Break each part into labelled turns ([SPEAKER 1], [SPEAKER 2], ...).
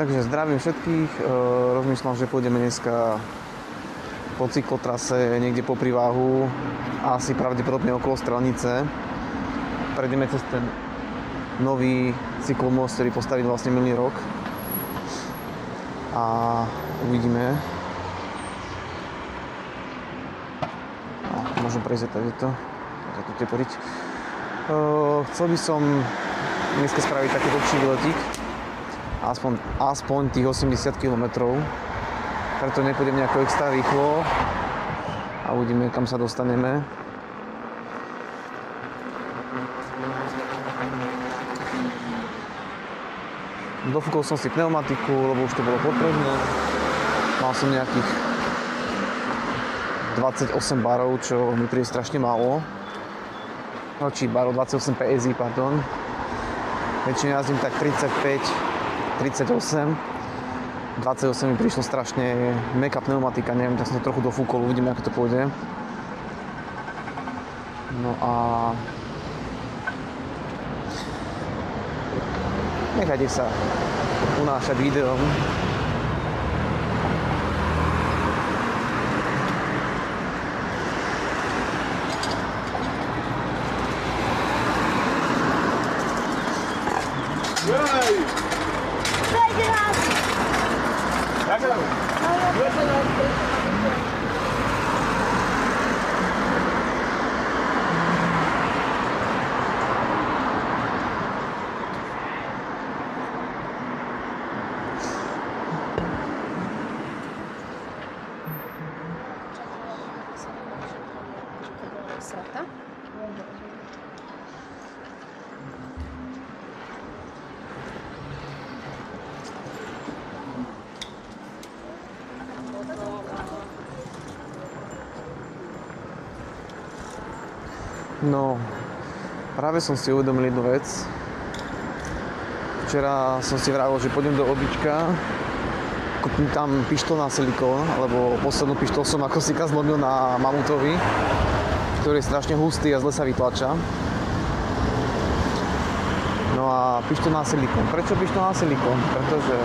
[SPEAKER 1] Takže zdravím všetkých, rozmýšľam, že pôjdeme dneska po cyklotrase niekde po Priváhu, asi pravdepodobne okolo Strelnice. Prejdeme cez ten nový cyklomost, ktorý postavil vlastne minulý rok. A uvidíme. Môžem prejsť tadeto, tu teporiť. Chcel by som dneska spraviť taký dlhší výletík, aspoň tých 80 km, preto nepôjdem nejako extra rýchlo a uvidíme, kam sa dostaneme. Dofúkol som si pneumatiku, lebo už to bolo potrebné. Mal som nejakých 28 barov, čo mi príde strašne málo. Či barov, 28 PSI, pardon. Väčšinou jazdím tak 35, 38. 28 mi prišlo strašne mäkká pneumatika, neviem, tak som to trochu dofúkol, uvidíme, ako to pôjde. No a nechajte sa unášať videom. No, práve som si uvedomil jednu vec. Včera som si vravil, že pôjdem do Obička, kúpim tam pištol na silikón, lebo poslednú pištol som ako sika zlomil na mamutovi, ktorý je strašne hustý a zle sa vytlača. No a pištol na silikón. Prečo pištol na silikón? Pretože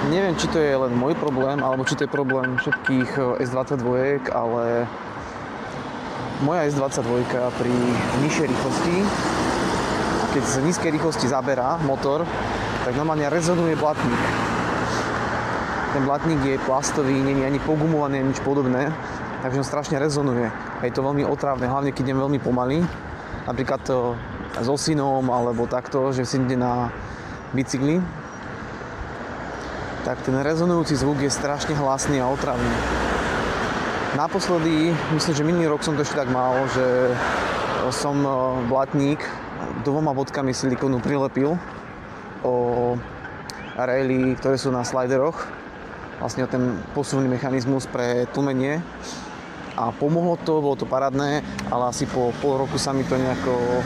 [SPEAKER 1] neviem, či to je len môj problém, alebo či to je problém všetkých S22, ale moja S22 pri nižšej rýchlosti, keď z nízkej rýchlosti zaberá motor, tak normálne rezonuje blatník. Ten blatník je plastový, nie je ani pogumovaný, ani nič podobné, takže on strašne rezonuje. A je to veľmi otrávne, hlavne keď idem veľmi pomaly, napríklad so synom, alebo takto, že si ide na bicykli, tak ten rezonujúci zvuk je strašne hlasný a otravný. Naposledy, myslím, že minulý rok som to ešte tak mal, že som blatník 2 bodkami silikónu prilepil o raily, ktoré sú na slideroch, vlastne o ten posunný mechanizmus pre tlmenie. A pomohlo to, bolo to parádne, ale asi po pol roku sa mi to nejako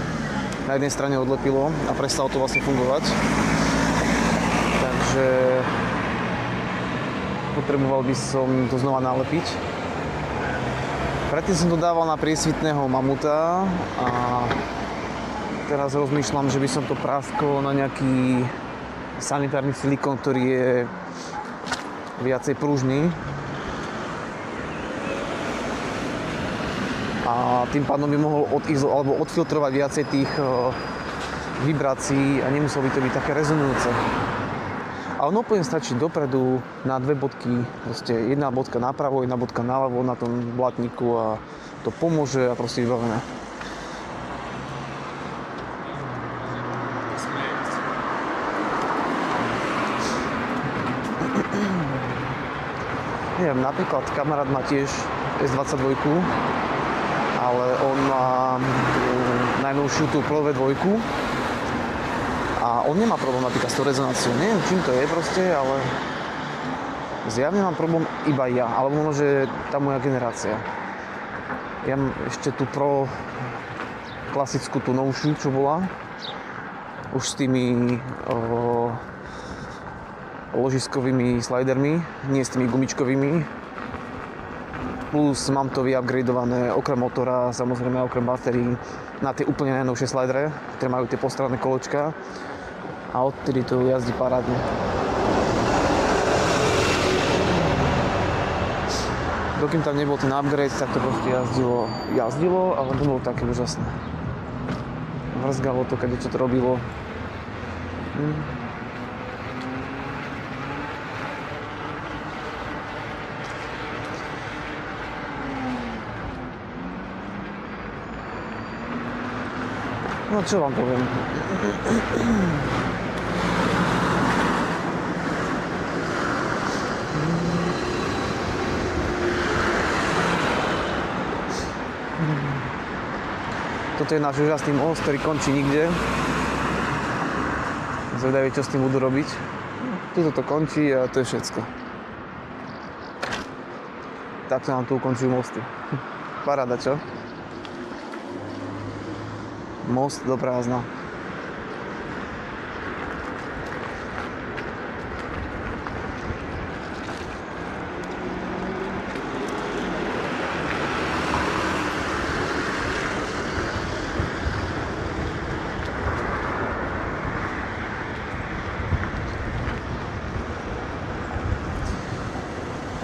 [SPEAKER 1] na jednej strane odlepilo a prestalo to vlastne fungovať. Takže potreboval by som to znova nalepiť. Predtým som to dával na priesvitného mamuta a teraz rozmýšľam, že by som to praskol na nejaký sanitárny silikón, ktorý je viacej pružný. A tým pádom by mohol odfiltrovať viacej tých vibrácií a nemuselo by to byť také rezonujúce. A ono úplne stačí dopredu na 2 bodky, proste 1 bodka napravo, 1 bodka naľavo na tom blatníku a to pomôže a proste vybavené. Neviem, napríklad kamarát má tiež S22, ale on má najnovšiu tú Pro V2. A on nemá problém napríklad s tou rezonáciou. Neviem, čím to je proste, ale zjavne mám problém iba ja, alebo možno, že tá moja generácia. Ja mám ešte tú Pro klasickú, tú novšiu, čo bola. Už s tými ložiskovými slidermi, nie s tými gumičkovými. Plus mám to vyupgradeované okrem motora, samozrejme okrem batérií, na tie úplne najnovšie slidere, ktoré majú tie postranné koločka. A odtedy to jazdí parádne. Dokým tam nebol ten upgrade, tak to proste jazdilo, ale nebolo také úžasné. Vrzgalo to, keď čo to robilo. No čo vám poviem. Toto je náš úžasný most, ktorý končí nikde. Zvedaví, čo s tým budú robiť. Tuto to končí a to je všetko. Takto nám tu ukončujú mosty. Paráda, čo? Most do prázdna.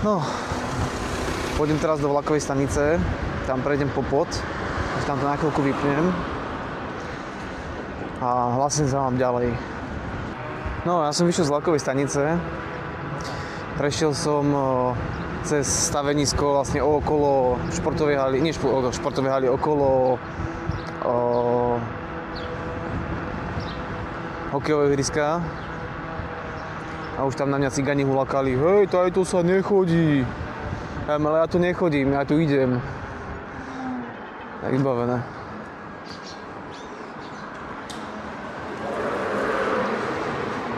[SPEAKER 1] No, pôjdem teraz do vlakovej stanice, tam prejdem popod, až tam to na chvíľku vypnem a hlasím sa vám ďalej. No, ja som vyšiel z vlakovej stanice, prešiel som cez stavenisko vlastne okolo športovej haly, nie športovej haly, okolo hokejového ihriska. A už tam na mňa cigani hulakali, hej, tu sa nechodí. Ale ja tu nechodím, ja tu idem. Tak vybavené.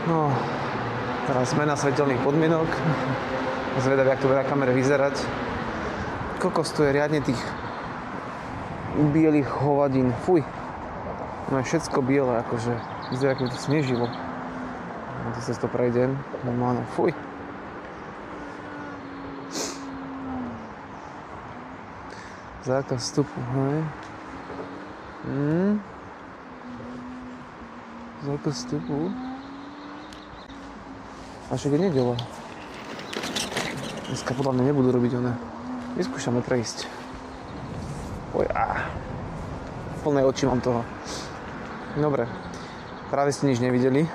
[SPEAKER 1] No, teraz zmena svetelných podmienok. Zvedavý, jak to bude na kamere vyzerať. Kokos, tu je riadne tých bielých hovadín. Fuj. No je všetko biele, akože. Vyzerá, ako by to snežilo. Tu cez to prejdem, normálne, fuj. Zákaz vstupu, hej. Zákaz vstupu. A však je nedeľa. Dneska podľa mňa nebudú robiť oné. Vyskúšame prejsť. Oj, plné oči mám toho. Dobre, práve ste nič nevideli.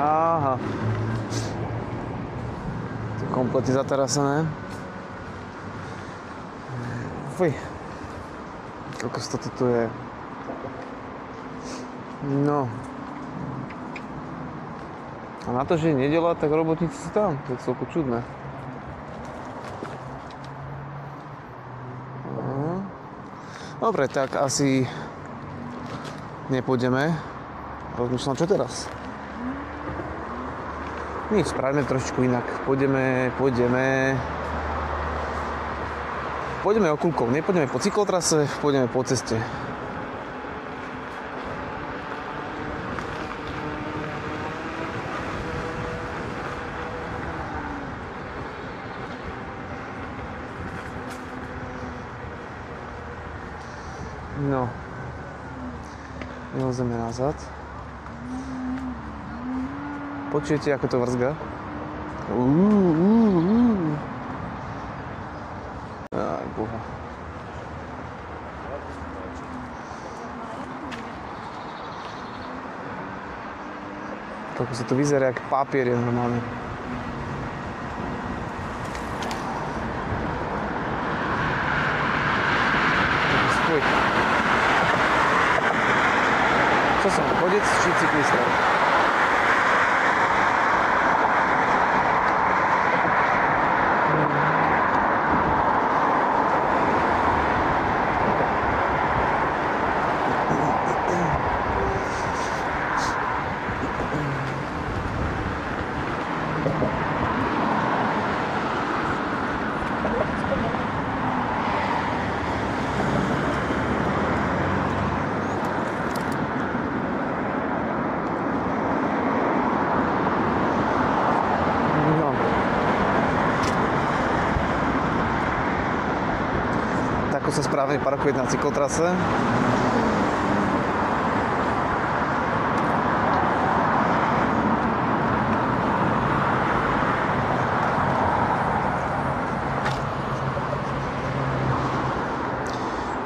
[SPEAKER 1] Aha. To je kompletne zatarasené. Fuj. Koľko toto tu je. No. A na to, že je nedeľa, tak robotníci sú tam. To je celku čudné. Dobre, tak asi nepôjdeme. Rozmýšľam, čo teraz? Nič, spravíme trošičku inak. Pôjdeme okľúkou. Nepôjdeme po cyklotrase, pôjdeme po ceste. No. Vylezeme nazad. Počujete, ako to vrzga? Aj, boha. Koľko sa to vyzerá, jak papier je normálne. Fuj. Co som, chodec či cyklista? sa správne parkuje na cyklotrase.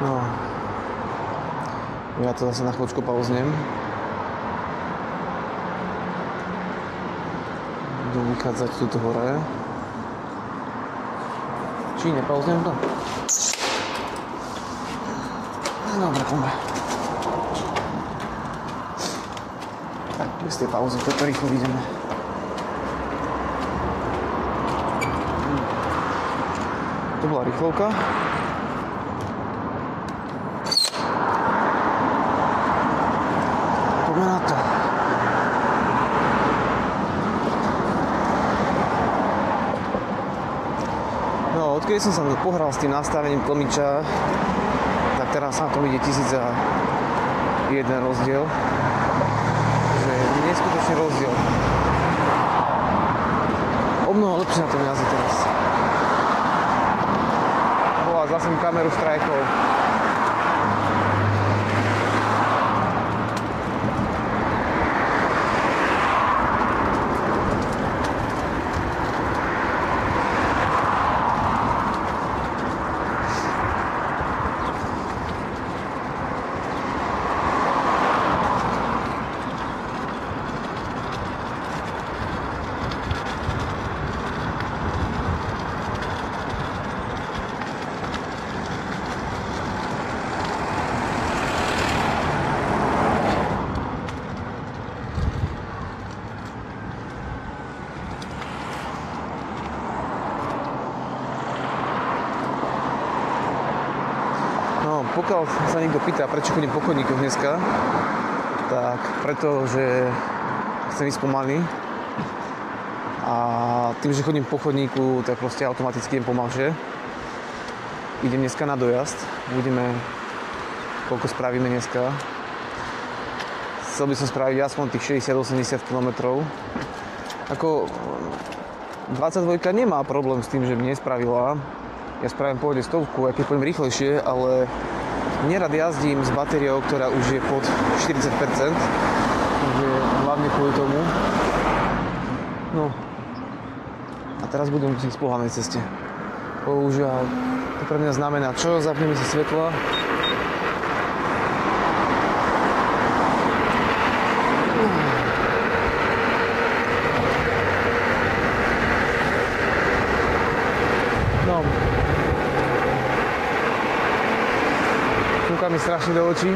[SPEAKER 1] No, ja to zase na chvíľočku pauznem. Budú vychádzať tuto hore. Či nepauznem to? Dobre, poďme. Tak, bez tej pauzy, toto rýchlo vidíme. To bola rýchlovka. Poďme na to. No, odkedy som sa pohral s tým nastavením tlmiča, tak teraz na tom ide 1001 rozdiel. Že je neskutočný rozdiel. O mnoho lepšie na tom jazdí teraz. Zase mi kameru strajkol. Pokiaľ sa niekto pýta, prečo chodím po chodníkoch dneska, tak preto, že chcem ísť pomaly a tým, že chodím po chodníku, tak proste automaticky idem pomalšie. Idem dneska na dojazd, uvidíme, koľko spravíme dneska. Chcel by som spraviť aspoň tých 60-80 km. Ako 22 nemá problém s tým, že by nespravila. Ja spravím pôjde stovku, aj keď pôjdem rýchlejšie, ale nerad jazdím s batériou, ktorá už je pod 40%, takže hlavne kvôli tomu. No a teraz budem musieť po hlavnej ceste. Bohužiaľ, to pre mňa znamená čo? Zapneme si svetla. No. Kúka mi strašne do očí.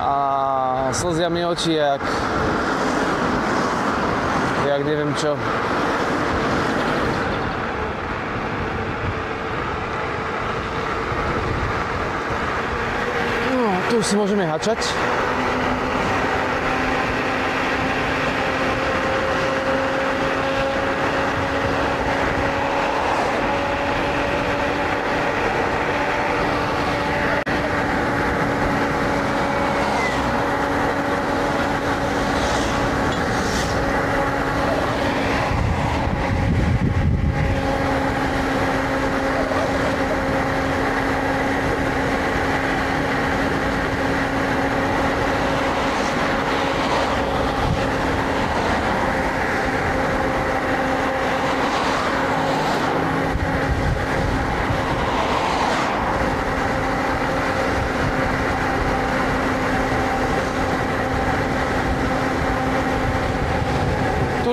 [SPEAKER 1] A slzia mi oči jak neviem čo. Tu už si môžeme hačať.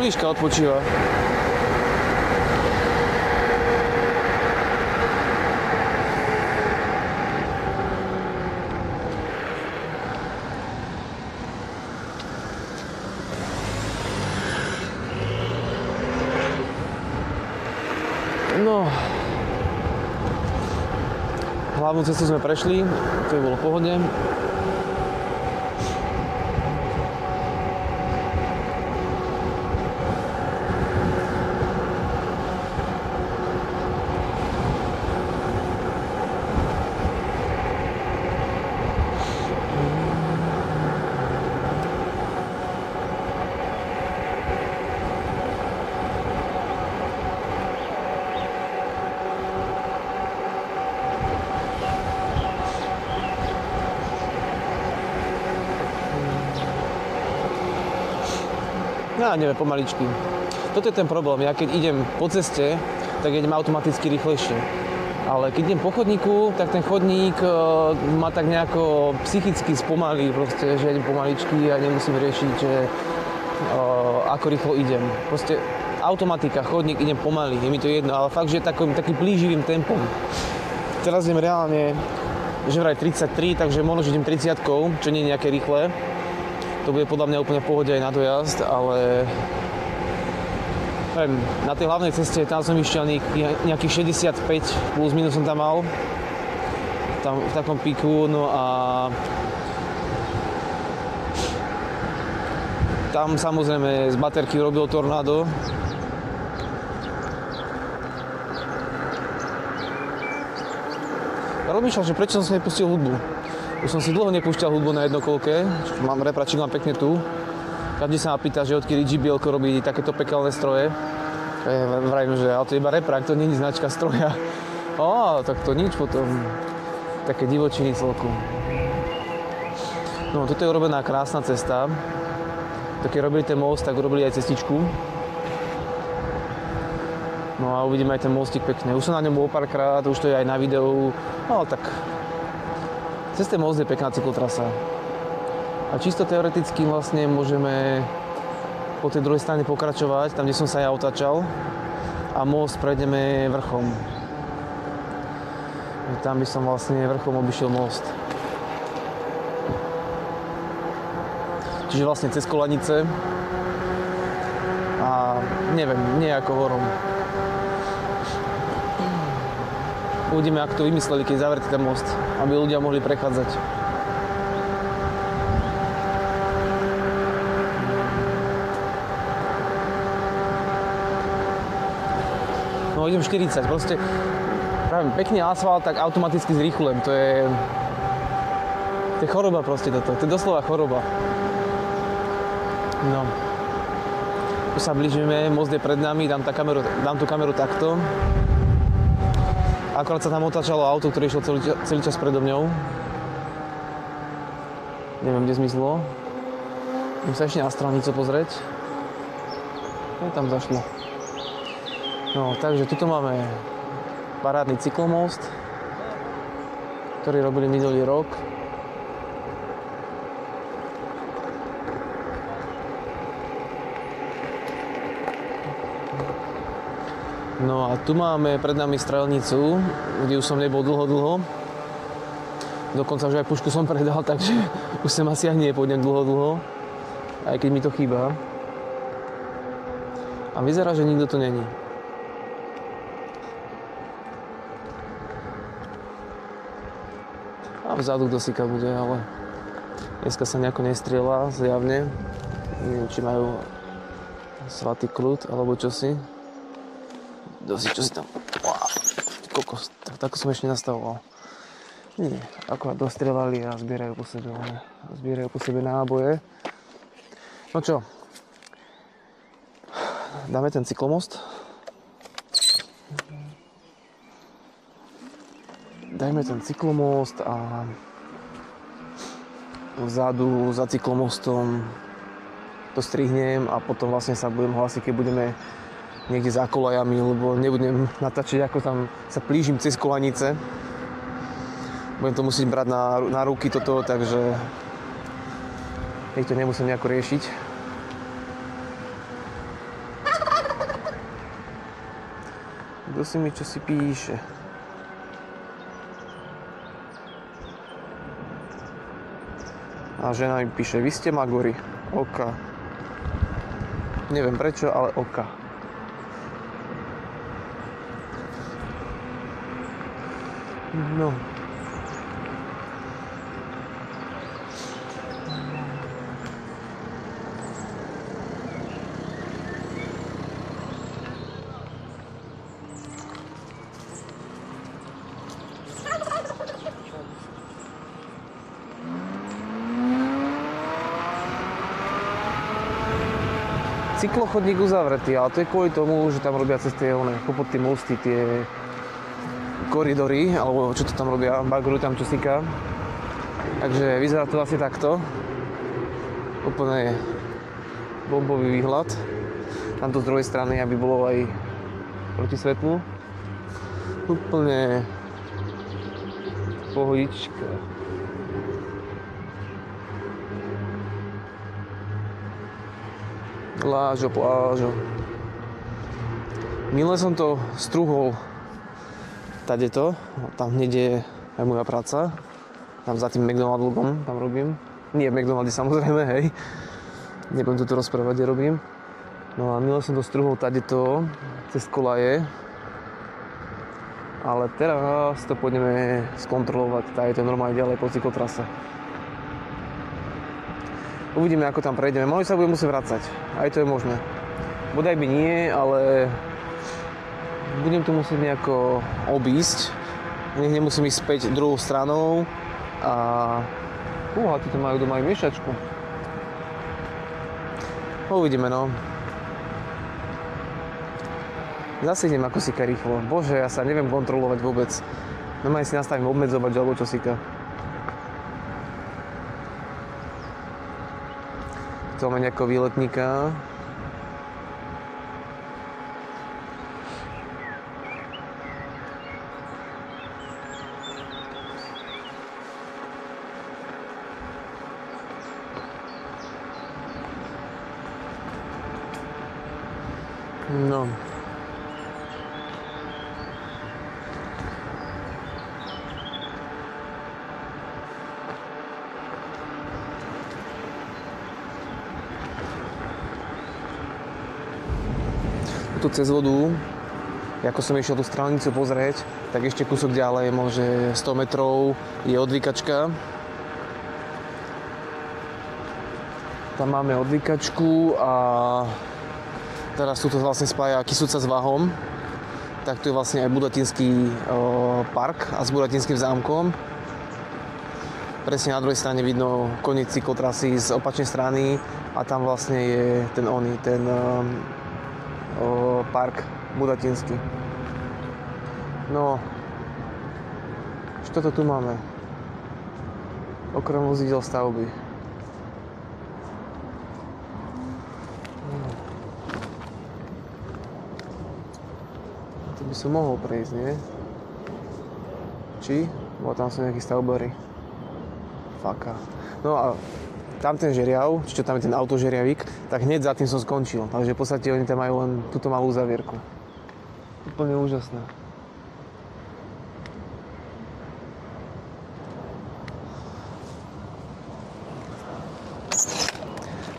[SPEAKER 1] Líška odpočíva. No, hlavnú cestu sme prešli, to by bolo pohodne. Ja neviem, pomaličky. Toto je ten problém. Ja keď idem po ceste, tak idem automaticky rýchlejšie. Ale keď idem po chodníku, tak ten chodník ma tak nejako psychicky spomalí proste, že idem pomaličky a nemusím riešiť, že ako rýchlo idem. Proste automatika, chodník, idem pomaly, je mi to jedno, ale fakt, že takým plíživým tempom. Teraz idem reálne, že vraj 33, takže možno, že idem 30-kou, čo nie je nejaké rýchle. To bude podľa mňa úplne v pohode aj na dojazd, ale neviem, na tej hlavnej ceste tam som išiel nejakých 65 plus minus som tam mal. Tam v takom píku, no a tam samozrejme z baterky robil tornádo. Rozmýšľal, že prečo som si nepustil hudbu. Už som si dlho nepúšťal hudbu na jednokolke, mám repračík, mám pekne tu. Každý sa ma pýta, že odkedy JBL robí takéto pekelné stroje. Vrajím, že ale to je iba reprak, to nie je značka stroja. Tak to nič potom. Také divočiny celku. No, toto je urobená krásna cesta. To keď robili ten most, tak urobili aj cestičku. No a uvidíme aj ten mostík pekne. Už som na ňom bol párkrát, už to je aj na videu. No tak cez ten most je pekná cyklotrasa. A čisto teoreticky vlastne môžeme po tej druhej strane pokračovať, tam kde som sa ja otáčal. A most prejdeme vrchom. Tam by som vlastne vrchom obišiel most. Čiže vlastne cez Kolanice. A neviem, nie ako horom. Uvidíme, ako to vymysleli, keď zavretí ten most, aby ľudia mohli prechádzať. No idem 40, proste pravím, pekný asfalt, tak automaticky zrýchlujem, to je choroba proste toto, to je doslova choroba. No. Tu sa blížime, most je pred nami, dám tú kameru takto. Akorát sa tam otáčalo auto, ktoré išlo celý čas predo mňou. Neviem, kde zmizlo. Musím sa ešte na stranicu pozrieť. Tam zašlo. No, takže tuto máme parádny cyklomost, ktorý robili minulý rok. No a tu máme pred nami strelnicu, kde už som nebol dlho. Dokonca už aj pušku som predal, takže už sem asi ani nepôjdem dlho. Aj keď mi to chýba. A vyzerá, že nikto tu není. A vzadu kdosika bude, ale dneska sa nejako nestrieľa, zjavne. Neviem, či majú svatý kľud, alebo čosi. Čo si tam... Kokos, tak som ešte nastavoval. Nie, akorát dostrelali a zbierajú po sebe náboje. No čo? Dáme ten cyklomost. Dajme ten cyklomost a vzadu za cyklomostom to strihnem a potom vlastne sa budem hlásiť, keď budeme niekde za kolajami, lebo nebudem natáčať, ako tam sa plížim cez Kolanice. Budem to musieť brať na ruky toto, takže to nemusím nejako riešiť. Kto si mi čo si píše? A žena mi píše, vy ste Magori. Oka. Neviem prečo, ale oka. No. Cyklochodník uzavretý, ale to je kvôli tomu, že tam robia cez tie popod tie mosty, tie koridory, alebo čo to tam robia, bagrujú tam čosika. Takže vyzerá to asi takto. Úplne bombový výhľad. Tamto z druhej strany, aby bolo aj proti svetlu. Úplne pohodička. Plážo. Minule som to strúhol tadeto, tam hneď je aj moja práca. Tam za tým McDonaldom tam robím. Nie v McDonalde samozrejme, hej. Nebudem to tu rozprávať, kde robím. No a minule som to strúhol tadeto cez kolaje. Ale teraz to pôjdeme skontrolovať, tá je to normálne ďalej po cyklotrase. Uvidíme, ako tam prejdeme. Možno sa budeme musieť vracať. Aj to je možné. Bodaj by nie, ale budem to musieť nejako obísť. Nech nemusím ísť späť druhou stranou. A títo majú doma aj miešačku. Uvidíme, no. Zase idem ako sika rýchlo. Bože, ja sa neviem kontrolovať vôbec. Normálne si nastavím obmedzovať, alebo čo sika. Tu máme nejakého výletníka. No. Tu cez vodu, ako som išiel tú strelnicu pozrieť, tak ešte kúsok ďalej, možno 100 metrov, je odvykačka. Tam máme odvykačku a teraz tu to vlastne spája Kysuca s Váhom. Tak tu je vlastne aj Budatinský park a s Budatinským zámkom. Presne na druhej strane vidno koniec cyklotrasy z opačnej strany a tam vlastne je ten park Budatinský. No, čo to tu máme? Okrem vozidel stavby. To by som mohol prejsť, nie? Či? Bo tam sú nejakí stavbári. Faka. No a tam ten žeriav, čo tam je ten autožeriavík, tak hneď za tým som skončil. Takže v podstate oni tam majú len túto malú zavierku. Úplne úžasné.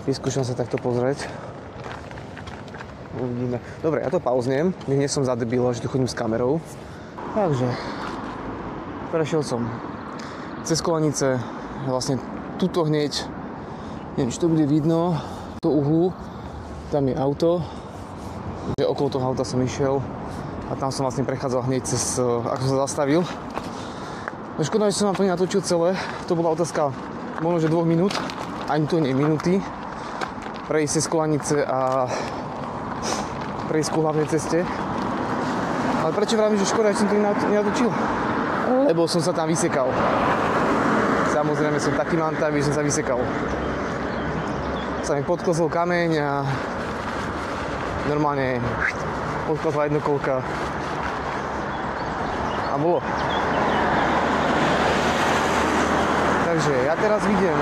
[SPEAKER 1] Vyskúšam sa takto pozrieť. Uvidíme. Dobre, ja to pauznem. Nie som za debila, že tu chodím s kamerou. Takže, prešiel som cez Kolanice, vlastne tuto hneď. Neviem, či to bude vidno, do uhlu, tam je auto, že okolo toho auta som išiel a tam som vlastne prechádzal hneď cez, ako som sa zastavil. Škoda, že som vám to natočil celé, to bola otázka možno, že 2 minút, ani to nie minúty, prejsť cez Kolanice a prejsť ku hlavnej ceste. Ale prečo vravím, že škoda, že som to nenatočil? Lebo som sa tam vysekal. Samozrejme som taký mantavý, že som sa vysekal. Sa mi podklzol kameň a normálne podklzla jednokolka a bolo. Takže ja teraz vidím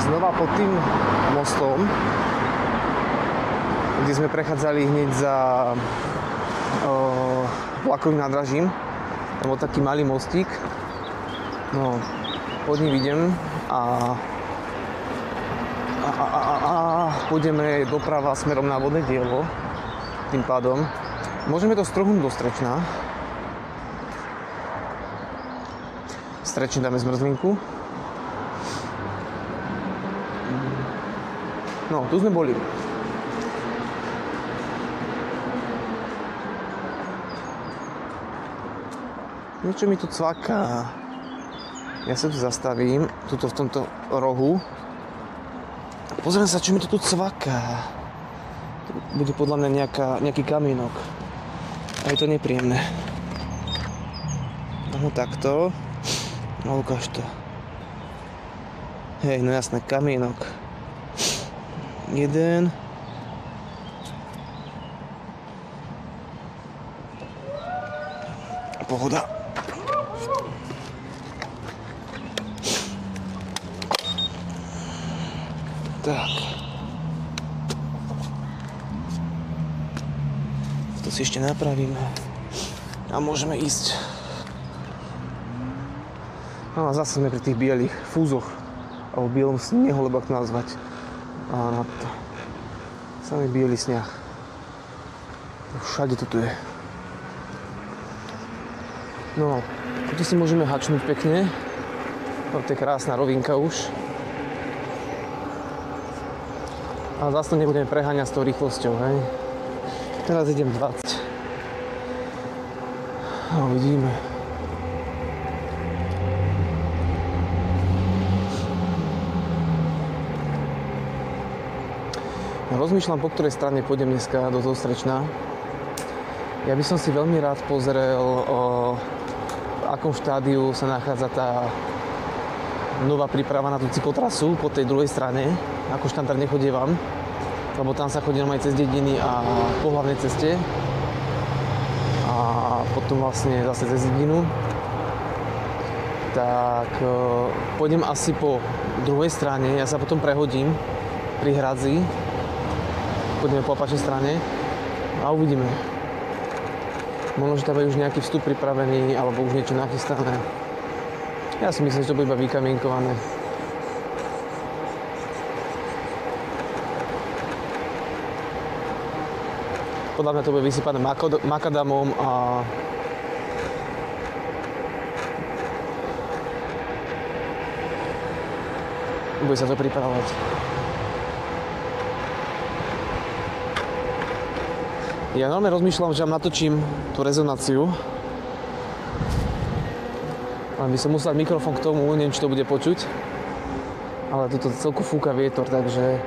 [SPEAKER 1] znova pod tým mostom, kde sme prechádzali hneď za vlakovým nádražím. Tam bol taký malý mostík. No, pod ním idem a pôjdeme doprava smerom na vodné dielo. Tým pádom môžeme to strhnúť do Strečna. V Strečne dáme zmrzlinku. No, tu sme boli. Niečo mi tu cvaká. Ja sa tu zastavím, tuto v tomto rohu. Pozriem sa, čo mi to tu cvaká. To bude podľa mňa nejaký kamienok. A je to nepríjemné. Dám ho takto. A ukáž to. Hej, no jasné, kamienok. Jeden. Pohoda. Tak. To si ešte napravíme. A môžeme ísť. No a zase sme pri tých bielých fúzoch. Alebo bielom snehu, lebo ak to nazvať. A na to. Samý bielý sneh. Všade to tu je. No, tu si môžeme hačnúť pekne. To je krásna rovinka už. A zase nebudeme preháňať s tou rýchlosťou, hej. Teraz idem 20. No, vidíme. Rozmýšľam, po ktorej strane pôjdem dneska do Zostrečna. Ja by som si veľmi rád pozrel, v akom štádiu sa nachádza tá nová príprava na tú cyklotrasu po tej druhej strane. Ako štandard nechodievam, lebo tam sa chodí aj cez dediny a po hlavnej ceste. A potom vlastne zase cez dedinu. Tak pôjdem asi po druhej strane, ja sa potom prehodím pri hradzi. Pôjdeme po opačnej strane a uvidíme. Možno, že tam je už nejaký vstup pripravený, alebo už niečo nachystané. Ja si myslím, že to bude iba vykamienkované. Podľa mňa to bude vysypané makadamom a bude sa to pripravovať. Ja normálne rozmýšľam, že vám natočím tú rezonáciu. Len by som musel dať mikrofón k tomu, neviem, či to bude počuť. Ale tuto celku fúka vietor, takže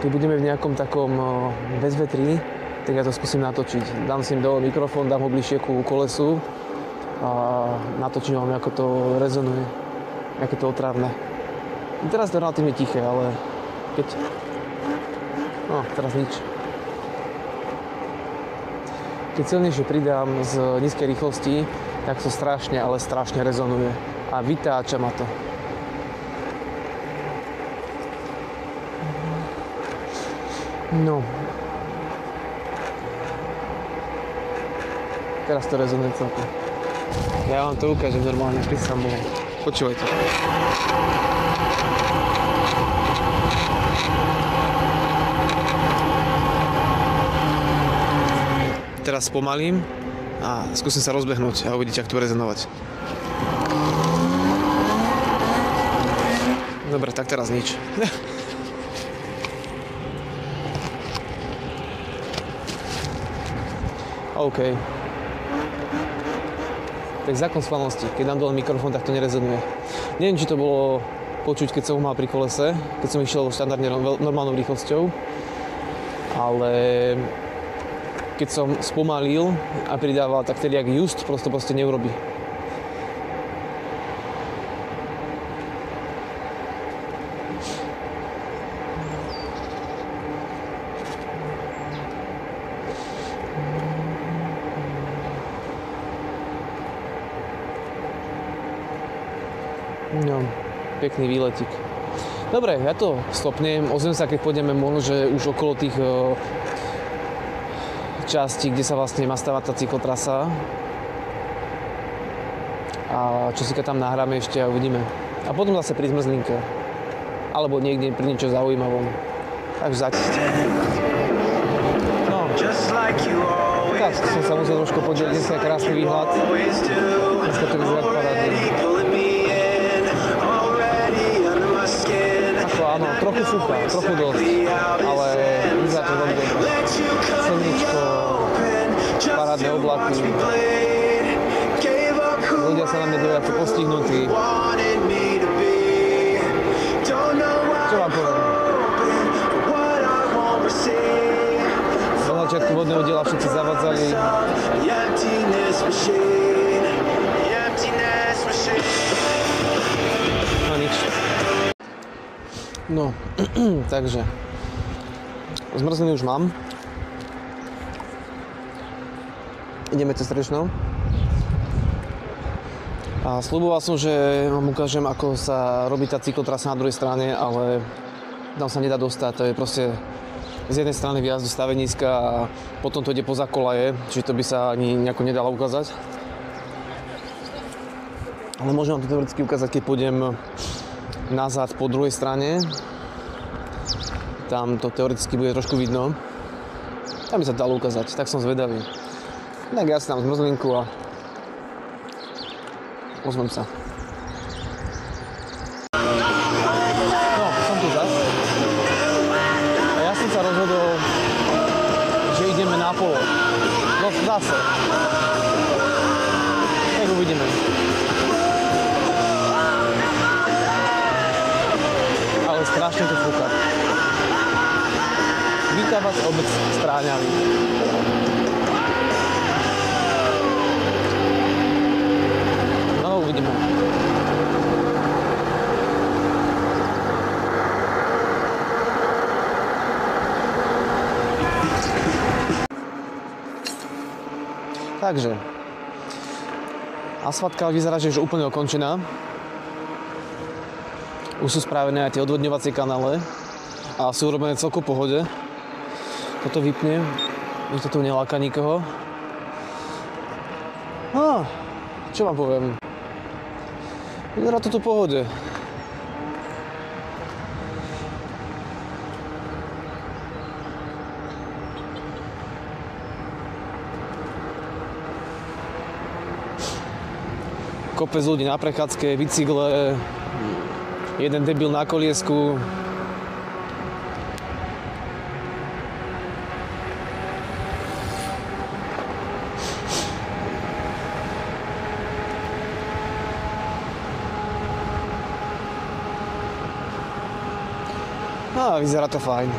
[SPEAKER 1] keď budeme v nejakom takom bezvetrí, tak ja to skúsim natočiť. Dám si im dole mikrofón, dám ho bližšie ku kolesu a natočím vám, ako to rezonuje, aké to otrávne. Teraz to je relatívne tiché, ale keď... No, teraz nič. Keď silnejšie pridám z nízkej rýchlosti, tak to strašne, ale strašne rezonuje. A vytáča ma to. No. Teraz to rezonuje celkom. Ja vám to ukážem normálne pri samom. Počúvajte. Teraz spomalím a skúsim sa rozbehnúť a uvidíte, ako to bude rezonovať. Dobre, tak teraz nič. OK. Tak zákon schválnosti. Keď dám dole mikrofón, tak to nerezonuje. Neviem, či to bolo počuť, keď som ho mal pri kolese, keď som išiel štandardne normálnou rýchlosťou, ale keď som spomalil a pridával, tak vtedy, jak just, proste neurobí. No, pekný výletík. Dobre, ja to stopnem, ozvem sa, keď pôjdeme možno, že už okolo tých časti, kde sa vlastne má stavať tá cyklotrasa. A čo si tam nahráme ešte a uvidíme. A potom zase pri zmrzlinke. Alebo niekde pri niečo zaujímavom. Takže zatiaľ. No. Tak som sa musel trošku podeliť. Dneska je krásny výhľad. Dneska to vyzerá parádne. Ako áno, trochu fúka, trochu dosť. Ale vyzerá to veľmi dobre. Slničko, parádne oblaky. Ľudia sa na mňa dívajú ako postihnutí. Čo vám poviem? Do začiatku vodného diela všetci zavadzali. No nič. No, takže zmrzliny už mám. Ideme cez Trešnov. A sľuboval som, že vám ukážem, ako sa robí tá cyklotrasa na druhej strane, ale tam sa nedá dostať. To je proste z jednej strany vjazd do staveniska a potom to ide poza kolaje, čiže to by sa ani nejako nedalo ukázať. Ale môžem vám to teoreticky ukázať, keď pôjdem nazad po druhej strane. Tam to teoreticky bude trošku vidno. Tam by sa dalo ukázať, tak som zvedavý. Tak ja si dám zmrzlinku a ozvem sa. No, som tu zas. A ja som sa rozhodol, že ideme na polo. No zase. Tak uvidíme. Ale strašne to fúka. Vítam vás obec Stráňavy. No, uvidíme. Takže, asfaltka vyzerá, že už úplne ukončená. Už sú spravené aj tie odvodňovacie kanále a sú urobené celkom v pohode. Toto vypnem, že to tu neláka nikoho. Čo vám poviem? Vyzerá to tu v pohode. Kopec ľudí na prechádzke, bicykle, jeden debil na koliesku. Vyzerá to fajn.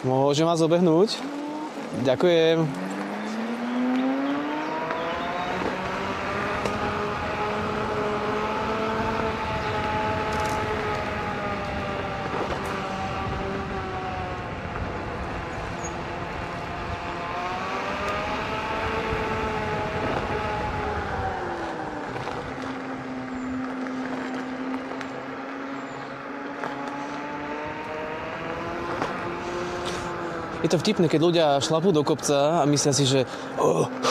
[SPEAKER 1] Môžem vás obehnúť? Ďakujem. Je to vtipné, keď ľudia šlapú do kopca a myslia si, že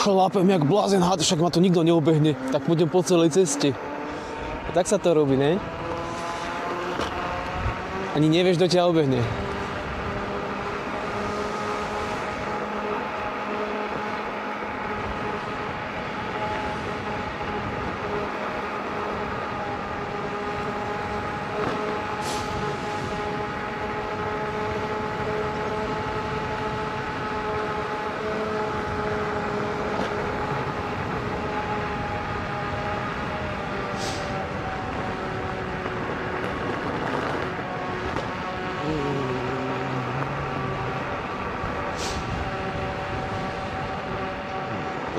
[SPEAKER 1] šlapem jak blázen, však ma to nikto neobehne, tak pôjdem po celej ceste. A tak sa to robí, ne? Ani nevieš, kto ťa obehne.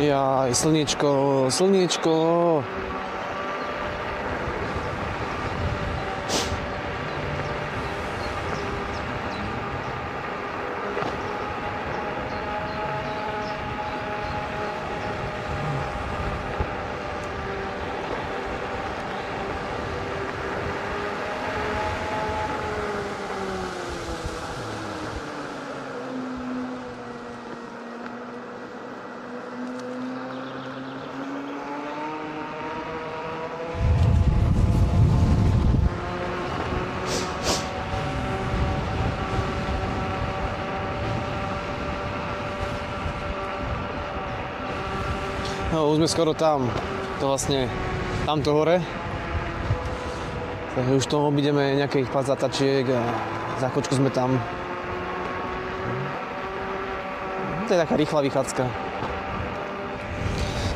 [SPEAKER 1] Jaj, slniečko, slniečko. už sme skoro tam. To vlastne tamto hore. Takže už toho obideme nejakých pár zatačiek a za chvíľku sme tam. To je taká rýchla vychádzka.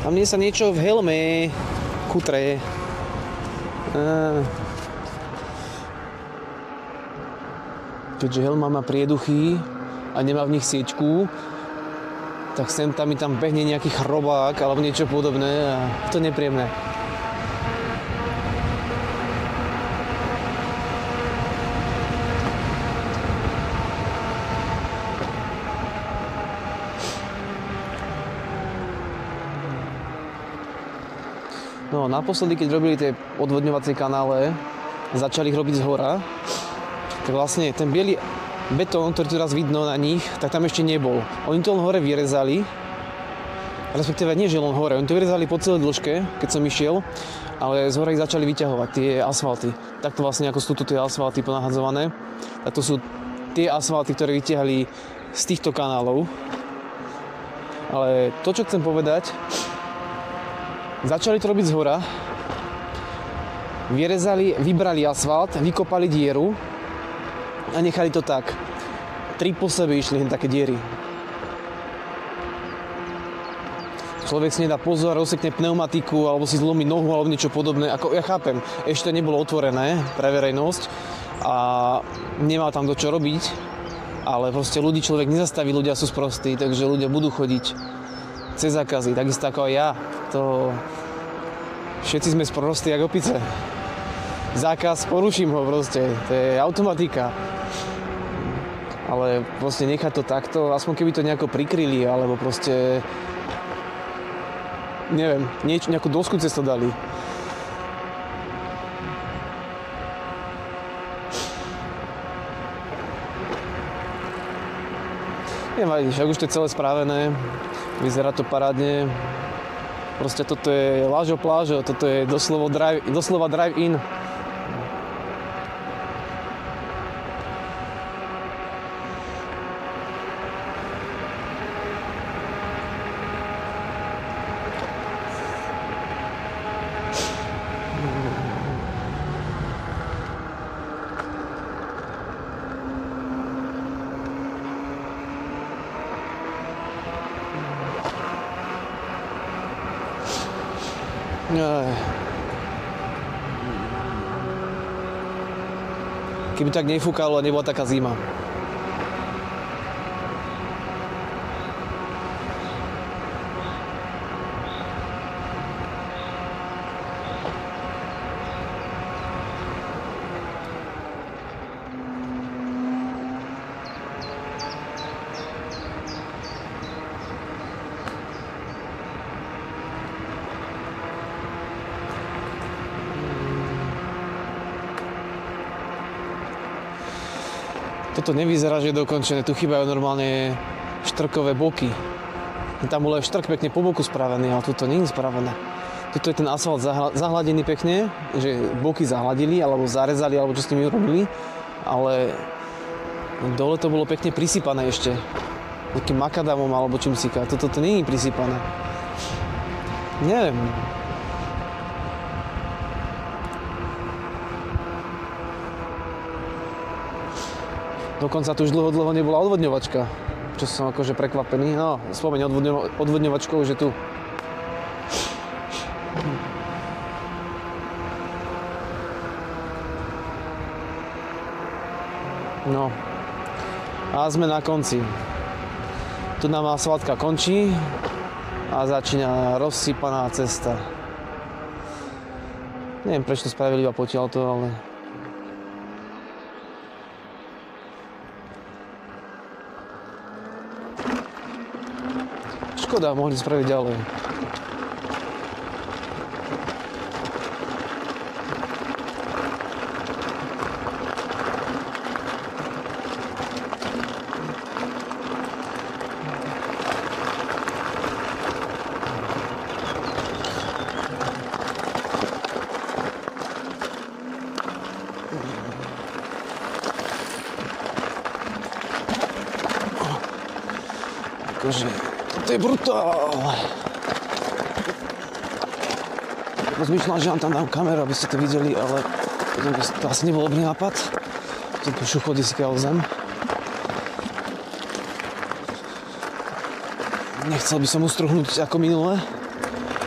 [SPEAKER 1] A mne sa niečo v helme kutre. Keďže helma má prieduchy a nemá v nich siečku, tak sem tam mi tam behne nejaký chrobák alebo niečo podobné a to je nepríjemné. No, naposledy, keď robili tie odvodňovacie kanále, začali ich robiť zhora, tak vlastne ten biely betón, ktorý tu teraz vidno na nich, tak tam ešte nebol. Oni to len hore vyrezali, respektíve nie, že len hore, oni to vyrezali po celej dĺžke, keď som išiel, ale z hora ich začali vyťahovať, tie asfalty. Takto vlastne ako sú tu tie asfalty ponahadzované, tak to sú tie asfalty, ktoré vyťahli z týchto kanálov. Ale to, čo chcem povedať, začali to robiť zhora, vybrali asfalt, vykopali dieru a nechali to tak. 3 po sebe išli len také diery. Človek si nedá pozor, rozsekne pneumatiku alebo si zlomí nohu alebo niečo podobné. Ako ja chápem, ešte nebolo otvorené pre verejnosť a nemá tam do čo robiť, ale proste ľudí človek nezastaví, ľudia sú sprostí, takže ľudia budú chodiť cez zákazy, takisto ako aj ja. Všetci sme sprostí jak opice. Zákaz, poruším ho proste, to je automatika. Ale proste nechať to takto, aspoň keby to nejako prikryli, alebo proste neviem, nejakú dosku cez to dali. Nevadí, však už to je celé spravené, vyzerá to parádne. Proste toto je Lážo plážo, toto je doslova drive-in. Keby tak nefúkalo a nebola taká zima. Toto nevyzerá, že je dokončené. Tu chýbajú normálne štrkové boky. Tam bol aj štrk pekne po boku spravený, ale tuto nie je spravené. Tuto je ten asfalt zahladený pekne, že boky zahladili, alebo zarezali, alebo čo s nimi urobili. Ale dole to bolo pekne prisypané ešte. Takým makadamom, alebo čím si. Toto nie je prisypané. Neviem. Dokonca tu už dlho nebola odvodňovačka, čo som akože prekvapený. No, spomeň odvodňovačkou, že tu. No, a sme na konci. Tu nám asfaltka končí a začína rozsypaná cesta. Neviem, prečo to spravili iba potiaľto, ale škoda, mohli spraviť ďalej. Akože to je brutál. rozmýšľam, že vám tam dám kameru, aby ste to videli, ale to asi nebol dobrý nápad. Toto šuchodiska o zem. Nechcel by som ustruhnúť ako minule.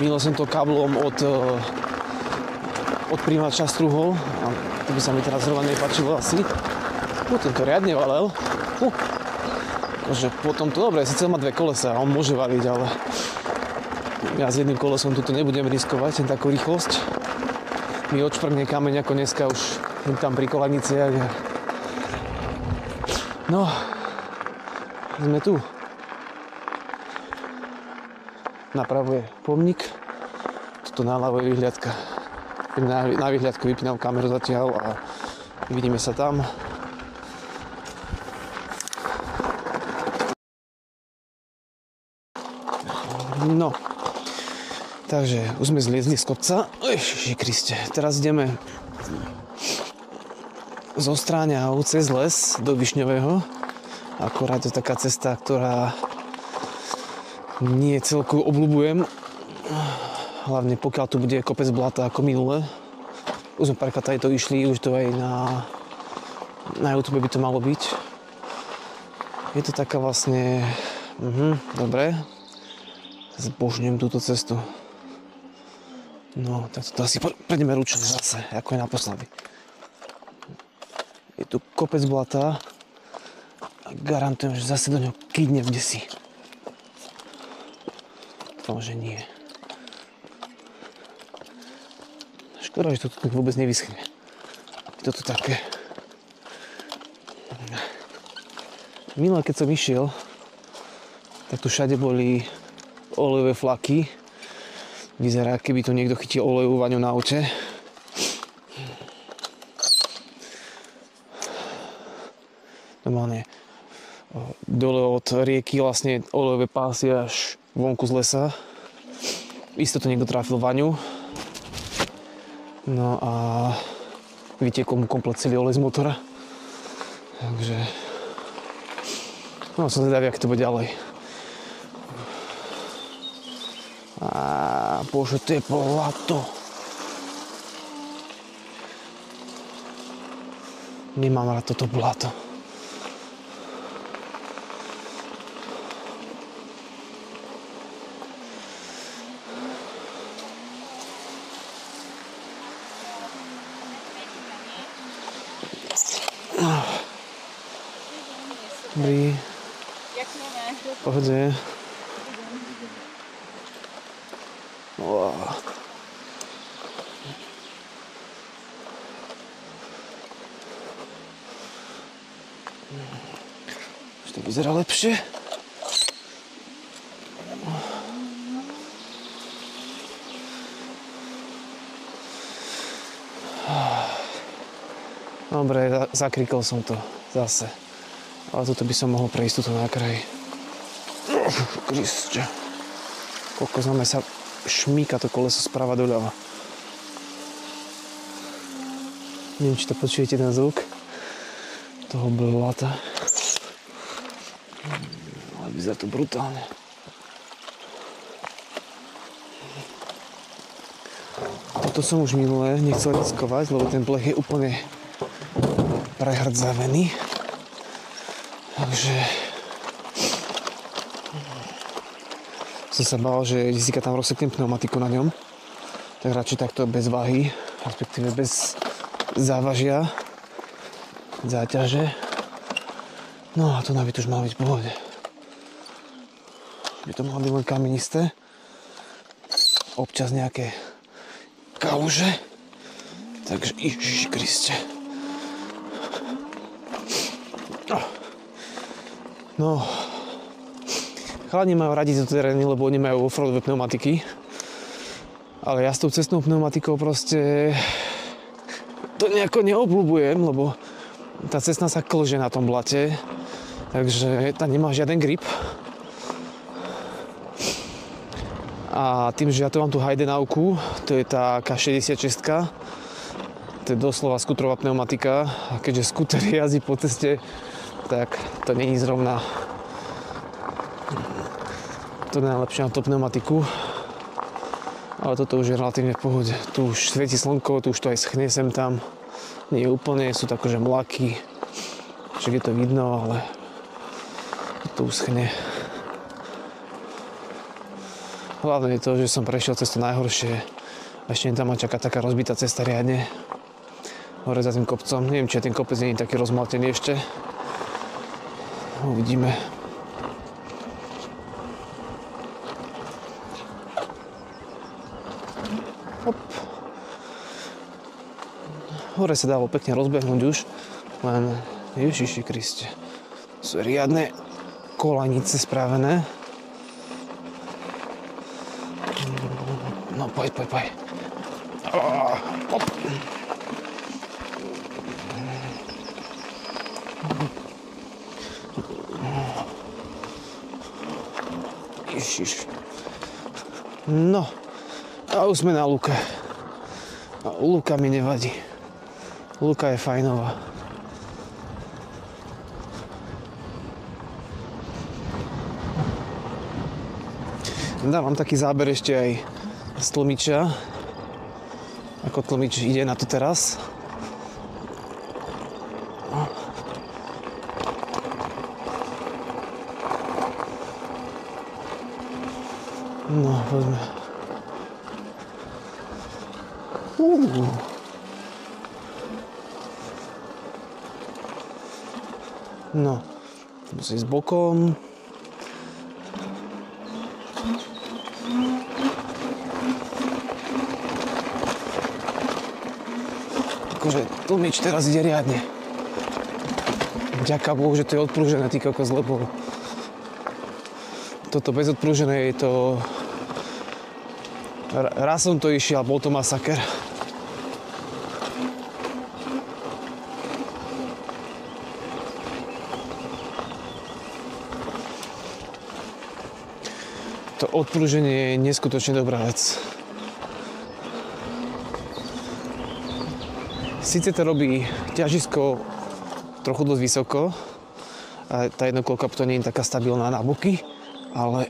[SPEAKER 1] Minule som to káblom od príjimača struhol. A to by sa mi teraz zrovna nepáčilo asi. Tento riadne valel. Takže potom to dobre, síce má 2 kolesa a on môže valiť, ale ja s jedným kolesom tuto nebudem riskovať takú rýchlosť. Mi odšprgne kameň ako dneska už tam pri kolaniciach. No, sme tu. Napravo je pomník, toto naľavo je vyhliadka. Na vyhliadku vypínam kameru zatiaľ a vidíme sa tam. No, takže už sme zliezli z kopca. Ježiši Kriste, teraz ideme zo Stráňahov cez les do Višňového. Akorát je taká cesta, ktorá nie celku obľúbujem. Hlavne pokiaľ tu bude kopec blata ako minule. Už sme párkrát tady to išli, už to aj na YouTube by to malo byť. Je to taká vlastne... dobre. Zbožňujem túto cestu. No, tak to asi prejdeme ručne zase, ako je naposledy. Je tu kopec blata a garantujem, že zase do ňoho kýdnem kdesi. Dúfam, že nie. Škoda, že to tu vôbec nevyschne. Je to tu také. Minulé, keď som išiel, tak tu všade boli olejové flaky. Vyzerá, keby tu niekto chytil olejovú vaňu na aute. Normálne dole od rieky vlastne olejové pásy až vonku z lesa. Isto to niekto trafil vaňu. No a vytiekol mu komplet celý olej z motora. Takže... no som zvedavý, jak to bude ďalej. A bože, to je blato. Nemám rád toto blato. Dobrý. Pohodě. Wow. Už to vyzerá lepšie. Dobre, zakrikol som to zase. Ale toto by som mohol prejsť tuto na kraji. Kriste. Koľko znamená sa šmíka to koleso sprava doľava. Neviem, či to počujete ten zvuk toho blata. Ale vyzerá to brutálne. Toto som už minulé nechcel riskovať, lebo ten plech je úplne prehrdzavený. Takže som sa bál, že Jessica tam rozseknem pneumatiku na ňom. Tak radšej takto bez váhy, respektíve bez závažia, záťaže. No a to by to už malo byť v pohode. By to malo byť len kamenisté. Občas nejaké kaluže. Takže Ježiši Kriste. No, chalani majú radi tieto terény, lebo oni majú offroadové pneumatiky. Ale ja s tou cestnou pneumatikou proste to nejako neobľúbujem, lebo tá cestná sa klže na tom blate. Takže tá nemá žiaden grip. A tým, že ja tu mám tú Heidenauku, to je tá K66, to je doslova skútrová pneumatika. A keďže skúter jazdí po ceste, tak to není zrovna to najlepšie na tú pneumatiku. Ale toto už je relatívne v pohode. Tu už svieti slnko, tu už to aj schne sem tam. Nie úplne, sú to akože mlaky. Však je to vidno, ale to už schne. Hlavne je to, že som prešiel cez to najhoršie. A ešte tam ma čaká taká rozbitá cesta riadne. Hore za tým kopcom. Neviem, či ten kopec nie je taký rozmlatený ešte. Uvidíme. Hop. Hore sa dalo pekne rozbehnúť už, len Ježiši Kriste, sú riadne kolanice spravené. No poď. Hop. Ježiš. No. A už sme na lúke. A lúka mi nevadí. Lúka je fajnová. Dávam taký záber ešte aj z tlmiča. Ako tlmič ide na to teraz. No, poďme. No, musím ísť bokom. Akože tlmič teraz ide riadne. Ďaká Bohu, že to je odprúžené, ty kokos, lebo toto bez odprúžené je to... Raz som to išiel, bol to masaker. To odprúženie je neskutočne dobrá vec. Sice to robí ťažisko trochu dosť vysoko, a tá jednokolka to nie je taká stabilná na boky, ale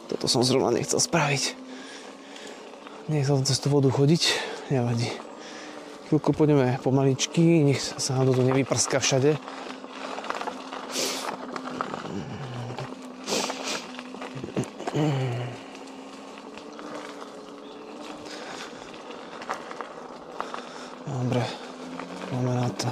[SPEAKER 1] toto som zrovna nechcel spraviť. Nechcel cez tú vodu chodiť, nevadí. Chvíľku pôjdeme pomaličky, nech sa nám to nevyprská všade. Dobre, máme na to.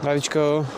[SPEAKER 1] Zdravíčko.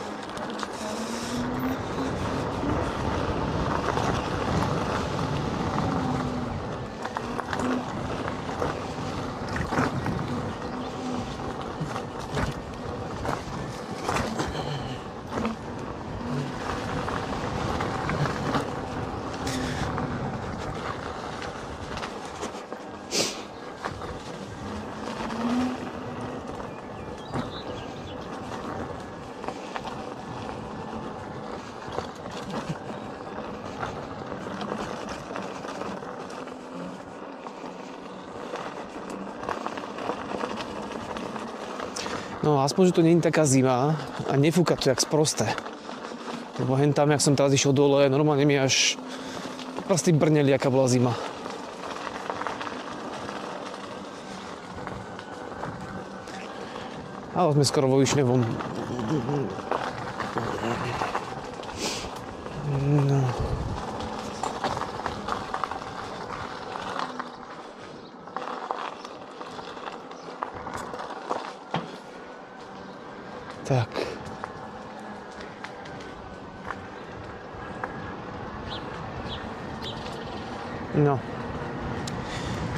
[SPEAKER 1] No aspoň, že to nie je taká zima a nefúka to jak sprosté. Lebo hen tam, jak som teraz išiel dole, normálne mi až prsty brneli, aká bola zima. Ale sme skoro vo Višňovom. No. Tak. No.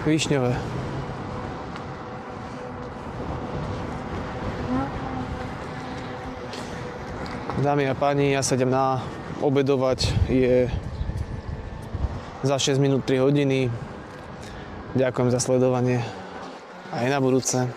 [SPEAKER 1] Višňové. Dámy a páni, ja sa idem obedovať. Je za 6 minút 3 hodiny. Ďakujem za sledovanie. Aj na budúce.